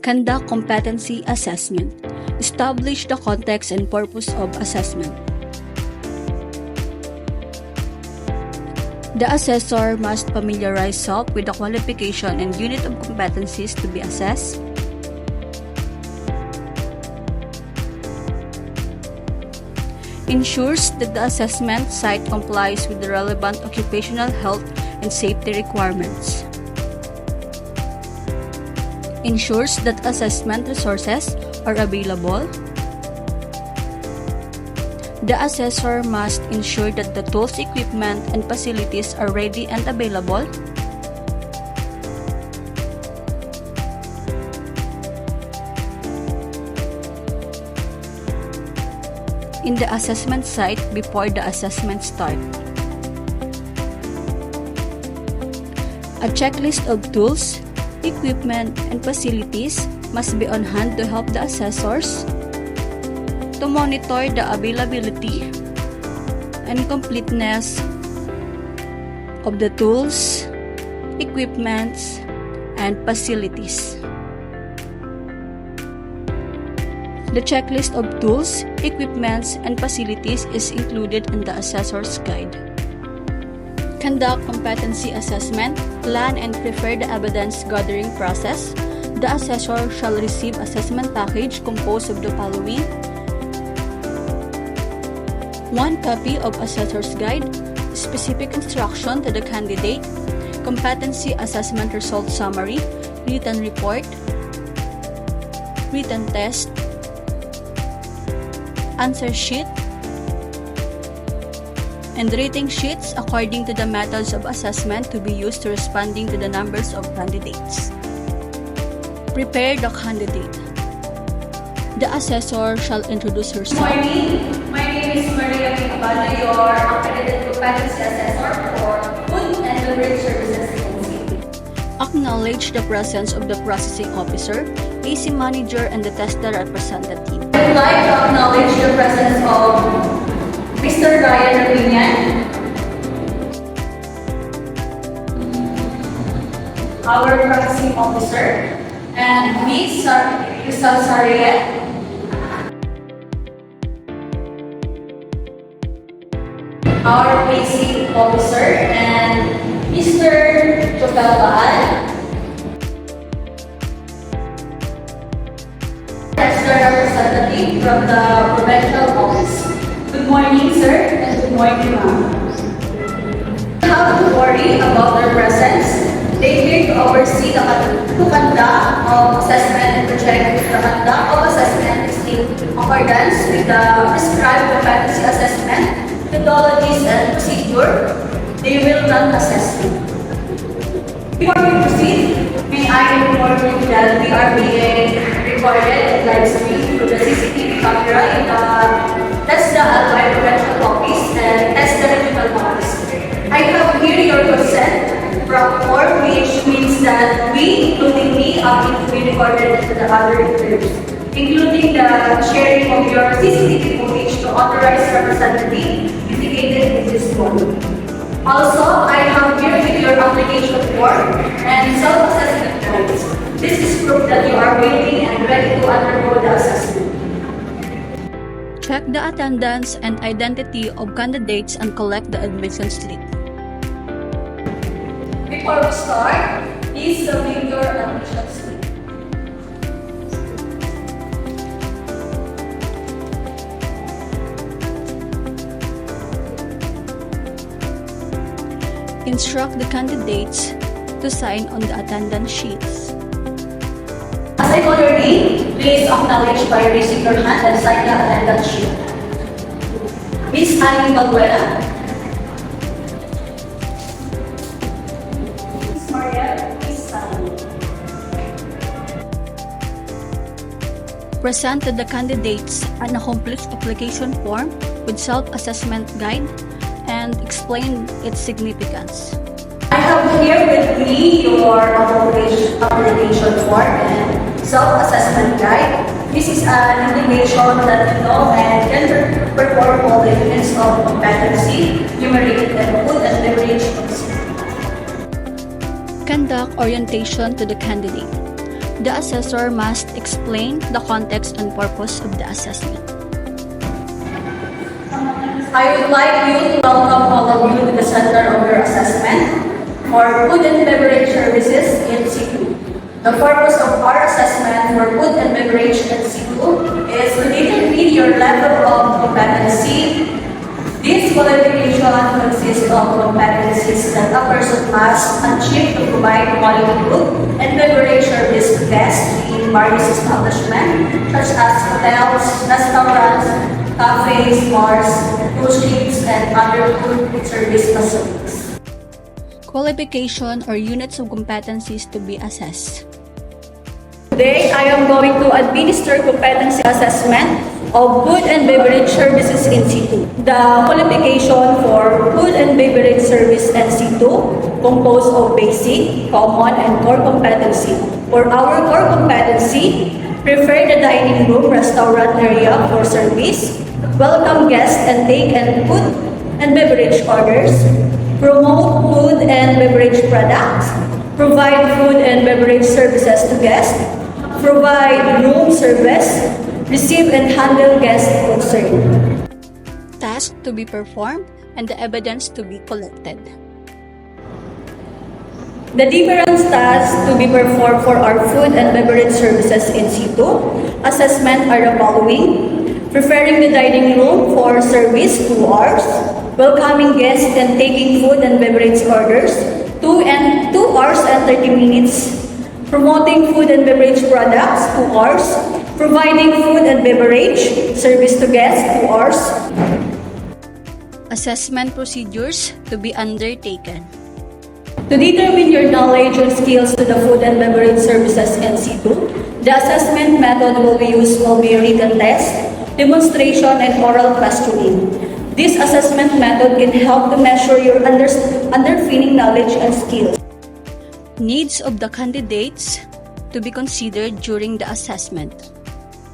Conduct competency assessment. Establish the context and purpose of assessment. The assessor must familiarize self with the qualification and unit of competencies to be assessed. Ensures that the assessment site complies with the relevant occupational health and safety requirements. Ensures that assessment resources are available. The assessor must ensure that the tools, equipment, and facilities are ready and available. In the assessment site before the assessment start. A checklist of tools, equipment, and facilities must be on hand to help the assessors to monitor the availability and completeness of the tools, equipments, and facilities. The checklist of tools, equipments, and facilities is included in the assessor's guide. Conduct competency assessment, plan and prepare the evidence gathering process. The assessor shall receive assessment package composed of the following: 1 copy of assessor's guide, specific instruction to the candidate, competency assessment result summary, written report, written test, answer sheet, and rating sheets according to the methods of assessment to be used to responding to the numbers of candidates. Prepare the candidate. The assessor shall introduce herself. Good morning. My name is Maria Quintana, your accredited competency assessor for Food and Beverage Services Agency. Acknowledge the presence of the processing officer, AC manager, and the tester representative. I would like to acknowledge the presence of Mr. Ryan Rabinian, our processing officer, and Ms. Rizal Sariet, our AC officer, and Mr. Jofel Baal, tester representative from the provincial office. Good morning, sir, and good morning, ma'am. You don't have to worry about their presence. They here to oversee the conduct of assessment and to check if the conduct of assessment is in accordance with the prescribed competency assessment, methodologies, and procedure. They will not assess you. Before we proceed, may I inform you that we are being recorded and live streamed through the CCTV camera in the TESDA Albay Provincial Office and TESDA Regional Office. I have here your consent from form, which means that we, including me, are going to be recorded to the other interviews, including the sharing of your CCTV footage to authorized representative indicated in this form. Also, I have here with your application form and self-assessment guides. This is proof that you are willing and ready to undergo the assessment. Check the attendance and identity of candidates and collect the admission slip. Before we start, please submit your admission slip. Instruct the candidates to sign on the attendance sheets. As I call your name, please acknowledge by raising your hand and sign the attendance sheet. Miss Annie Balbuena. Miss Maria, please sign. Present to the candidates an complete application form with self-assessment guide and explain its significance. I have here with me your application form and self-assessment guide. This is an indication that you know and can perform all the units of competency, numeric and food and beverage. Conduct orientation to the candidate. The assessor must explain the context and purpose of the assessment. I would like you to welcome all of you to the center of your assessment for food and beverage services in C2. The purpose of our assessment for food and beverage in C2 is to determine your level of competency. This qualification consists of competencies that a person must achieve to provide quality food and beverage service to guests in various establishments such as hotels, restaurants, cafes, bars, cruise ships, and other food service facilities. Qualification or units of competencies to be assessed. Today, I am going to administer competency assessment of food and beverage services in C2. The qualification for food and beverage service in C2 composed of basic, common, and core competency. For our core competency, prepare the dining room restaurant area for service, welcome guests and take and food and beverage orders, promote food and beverage products, provide food and beverage services to guests, provide room service, receive and handle guest concern. Task to be performed and the evidence to be collected. The different tasks to be performed for our food and beverage services in C2 assessment are the following: preparing the dining room for service 2 hours, welcoming guests and taking food and beverage orders 2 hours and 30 minutes, promoting food and beverage products 2 hours, providing food and beverage service to guests 2 hours. Assessment procedures to be undertaken. To determine your knowledge and skills to the food and beverage services in C2, the assessment method will be used will be written test, demonstration, and oral questioning. This assessment method can help to measure your underpinning knowledge and skills. Needs of the candidates to be considered during the assessment.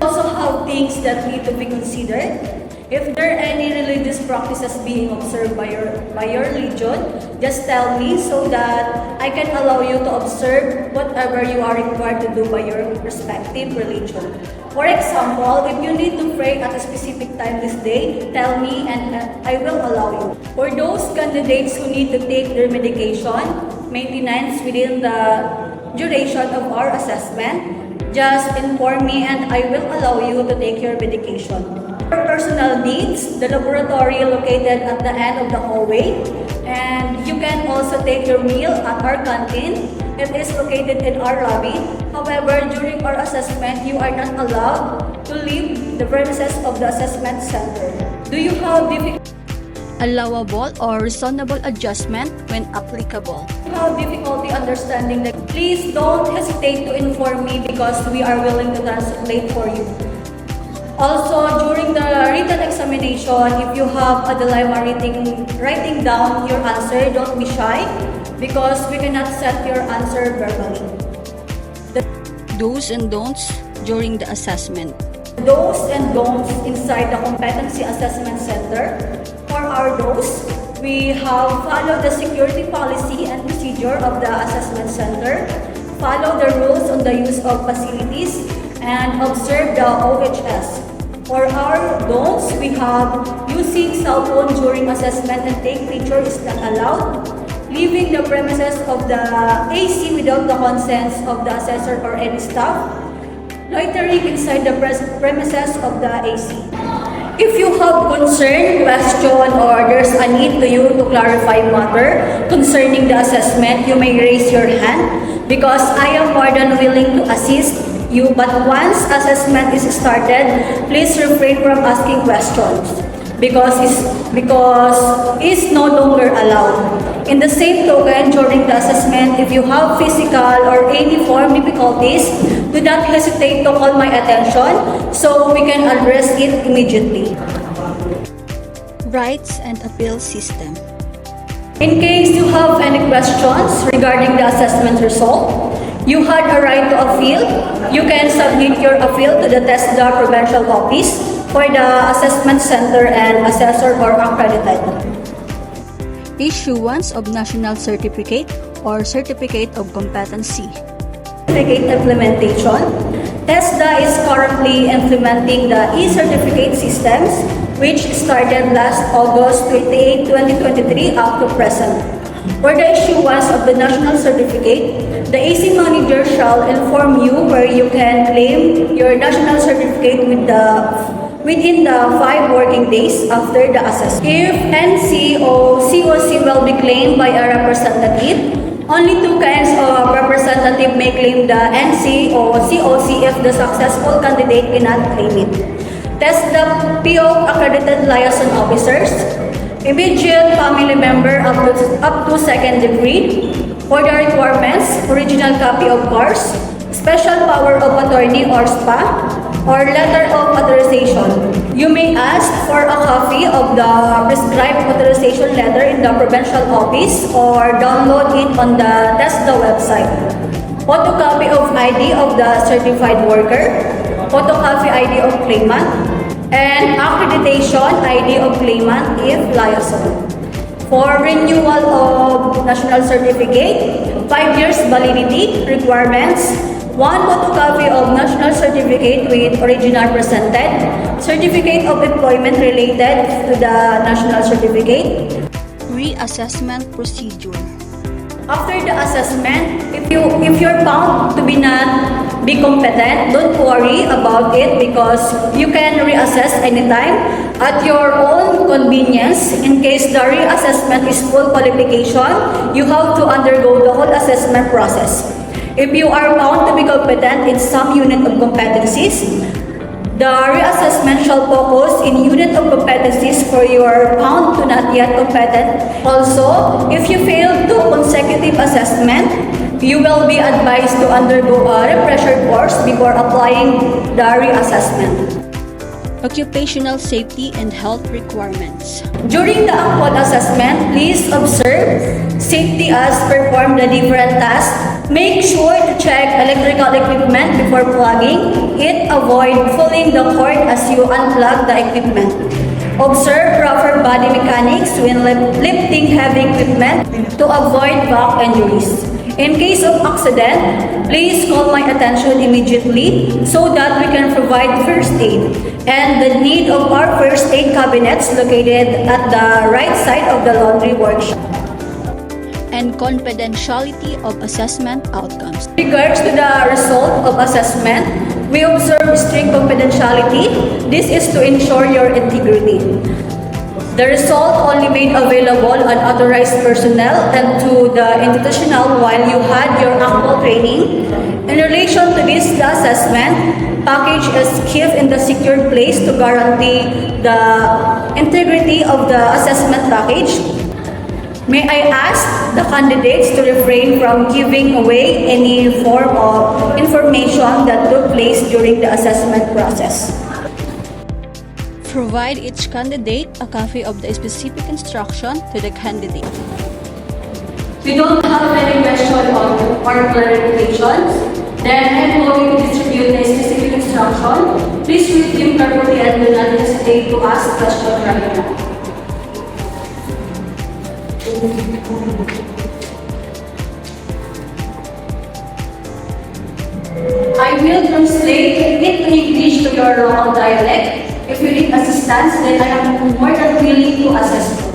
Also have things that need to be considered. If there are any religious practices being observed by your religion, just tell me so that I can allow you to observe whatever you are required to do by your respective religion. For example, if you need to pray at a specific time this day, tell me and I will allow you. For those candidates who need to take their medication, maintenance within the duration of our assessment, just inform me and I will allow you to take your medication. For personal needs, the laboratory located at the end of the hallway, and you can also take your meal at our canteen. It is located in our lobby. However, during our assessment, you are not allowed to leave the premises of the assessment center. Do you have Allowable or reasonable adjustment when applicable. difficulty understanding that? Please don't hesitate to inform me because we are willing to translate for you. Also, during the written examination, if you have a dilemma writing down your answer, don't be shy because we cannot set your answer verbally. Do's and don'ts during the assessment. Do's and don'ts inside the Competency Assessment Center. For our do's, we have followed the security policy and procedure of the assessment center, follow the rules on the use of facilities, and observe the OHS. For our don'ts, we have using cell phone during assessment and take pictures is not allowed, leaving the premises of the AC without the consent of the assessor or any staff, loitering inside the premises of the AC. If you have concern, question, or there's a need to you to clarify matter concerning the assessment, you may raise your hand because I am more than willing to assist you. But once assessment is started, please refrain from asking questions because it's no longer allowed. In the same token, during the assessment, if you have physical or any form difficulties, do not hesitate to call my attention so we can address it immediately. Rights and appeal system. In case you have any questions regarding the assessment result, you had a right to appeal. You can submit your appeal to the TESDA Provincial Office for the Assessment Center and Assessor or Accredited. Issuance of National Certificate or Certificate of Competency. e-certificate implementation. TESDA is currently implementing the e-certificate systems, which started last August 28, 2023 up to present. For the issuance of the national certificate, the AC manager shall inform you where you can claim your national certificate within the 5 working days after the assessment. If NC or COC will be claimed by a representative, only 2 kinds of representative may claim the NC or COC if the successful candidate cannot claim it. Test the PO accredited liaison officers, immediate family member up to 2nd degree. For the requirements, original copy of course, special power of attorney or SPA, or letter of authorization. You may ask for a copy of the prescribed authorization letter in the provincial office or download it on the TESDA website. Photocopy of ID of the certified worker, photocopy ID of claimant, and accreditation ID of claimant if liaison. For renewal of national certificate, 5 years validity requirements, 1 photocopy of national certificate with original presented, certificate of employment related to the national certificate. Reassessment procedure. After the assessment, if you're found to be competent, don't worry about it because you can reassess anytime at your own convenience. In case the reassessment is full qualification, you have to undergo the whole assessment process. If you are found to be competent in some unit of competencies, the reassessment shall focus in unit of competencies for your found to not yet competent. Also, if you fail 2 consecutive assessment, you will be advised to undergo a refresher course before applying the reassessment. Occupational safety and health requirements. During the actual assessment, please observe safety as perform the different tasks. Make sure to check electrical equipment before plugging it. Avoid pulling the cord as you unplug the equipment. Observe proper body mechanics when lifting heavy equipment to avoid back injuries. In case of accident, please call my attention immediately so that we can provide first aid. And the need of our first aid cabinets located at the right side of the laundry workshop. And confidentiality of assessment outcomes. In regards to the result of assessment, we observe strict confidentiality. This is to ensure your integrity. The result only made available on authorized personnel and to the institutional while you had your actual training. In relation to this, the assessment package is kept in the secured place to guarantee the integrity of the assessment package. May I ask the candidates to refrain from giving away any form of information that took place during the assessment process. Provide each candidate a copy of the specific instruction to the candidate. If you don't have any question or clarifications, then I'm going to distribute the specific instruction. Please read them carefully and do not hesitate to ask questions right now. I will translate it in English to your local dialect. If you need assistance, then I am more than willing to assist you.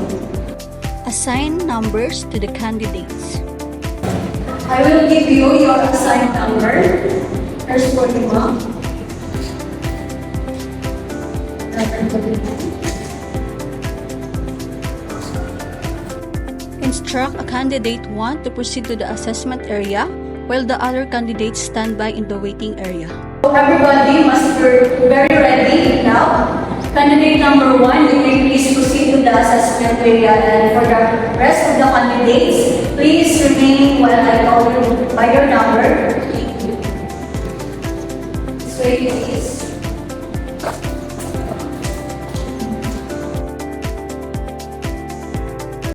Assign numbers to the candidates. I will give you your assigned number. Here's for you, ma'am. Instruct a candidate 1 to proceed to the assessment area while the other candidates stand by in the waiting area. Everybody must be very ready now. Candidate number 1, you may please proceed to the assessment area, and for the rest of the candidates, please remain while I call you by your number. This way, please.